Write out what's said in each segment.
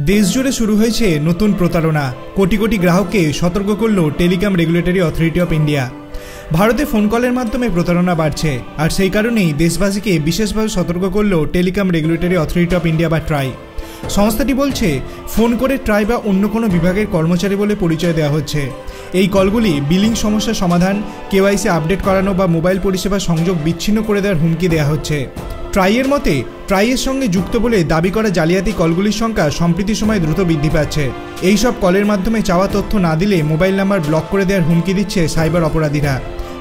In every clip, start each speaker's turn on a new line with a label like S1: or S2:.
S1: দেশজুড়ে শুরু হয়েছে নতুন প্রতারণা। কোটি কোটি গ্রাহককে সতর্ক করল telecom regulatory authority of India. ভারতে ফোন কলের মাধ্যমে প্রতারণা বাড়ছে, আর সেই কারণেই দেশবাসীকে বিশেষভাবে সতর্ক করল telecom regulatory authority of India বা ট্রাই। সংস্থাটি বলছে, ফোন করে ট্রাই বা অন্য কোনো বিভাগের কর্মচারী বলে পরিচয় দেওয়া হচ্ছে। এই কলগুলি বিলিং সমস্যার সমাধান, কেওয়াইসি আপডেট করানো বা মোবাইল পরিষেবা সংযোগ বিচ্ছিন্ন করে দেওয়ার হুমকি দেওয়া হচ্ছে। ট্রাইয়ের মতে, ট্রাইয়ের সঙ্গে যুক্ত বলে দাবি করা জালিয়াতি কলগুলির সংখ্যা সম্প্রতি সময়ে দ্রুত বৃদ্ধি পাচ্ছে। এই সব কলের মাধ্যমে চাওয়া তথ্য না দিলে মোবাইল নাম্বার ব্লক করে দেওয়ার হুমকি দিচ্ছে সাইবার অপরাধীরা।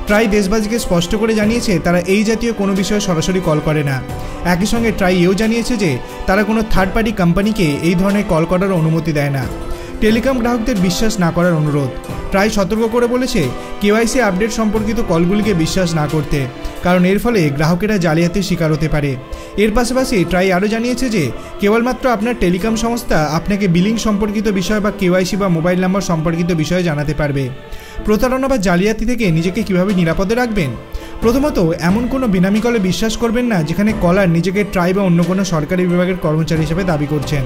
S1: ট্রাই দেশবাসীকে স্পষ্ট করে জানিয়েছে, তারা এই জাতীয় কোনো বিষয়ে সরাসরি কল করে না। একই সঙ্গে ট্রাই এও জানিয়েছে যে তারা কোনো থার্ড পার্টি কোম্পানিকে এই ধরনের কল করার অনুমতি দেয় না। টেলিকম গ্রাহকদের বিশ্বাস না করার অনুরোধ। ট্রাই সতর্ক করে বলেছে, কেওয়াইসি আপডেট সম্পর্কিত কলগুলিকে বিশ্বাস না করতে, কারণ এর ফলে গ্রাহকেরা জালিয়াতির শিকার হতে পারে। এর পাশাপাশি ট্রাই আরও জানিয়েছে যে কেবলমাত্র আপনার টেলিকম সংস্থা আপনাকে বিলিং সম্পর্কিত বিষয় বা কেওয়াইসি বা মোবাইল নাম্বার সম্পর্কিত বিষয়ে জানাতে পারবে। প্রতারণা বা জালিয়াতি থেকে নিজেকে কিভাবে নিরাপদে রাখবেন? প্রথমত, এমন কোনো বিনামী কলে বিশ্বাস করবেন না যেখানে কলার নিজেকে ট্রাই বা অন্য কোনো সরকারি বিভাগের কর্মচারী হিসেবে দাবি করছেন।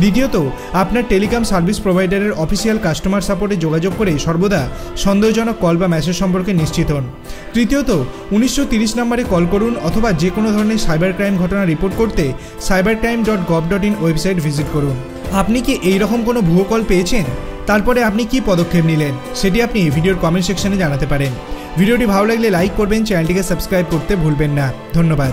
S1: দ্বিতীয়ত, আপনার টেলিকম সার্ভিস প্রোভাইডারের অফিসিয়াল কাস্টমার সাপোর্টে যোগাযোগ করে সর্বদা সন্দেহজনক কল বা মেসেজ সম্পর্কে নিশ্চিত হন। তৃতীয়ত, 1930 নম্বরে কল করুন অথবা যে কোনো ধরনের সাইবার ক্রাইম ঘটনা রিপোর্ট করতে cybercrime.gov.in ওয়েবসাইট ভিজিট করুন। আপনি কি এই রকম কোনো ভুয়ো কল পেয়েছেন? তারপরে আপনি কি পদক্ষেপ নিলেন সেটি আপনি ভিডিওর কমেন্ট সেকশনে জানাতে পারেন। ভিডিওটি ভালো লাগলে লাইক করবেন, চ্যানেলটিকে সাবস্ক্রাইব করতে ভুলবেন না। ধন্যবাদ।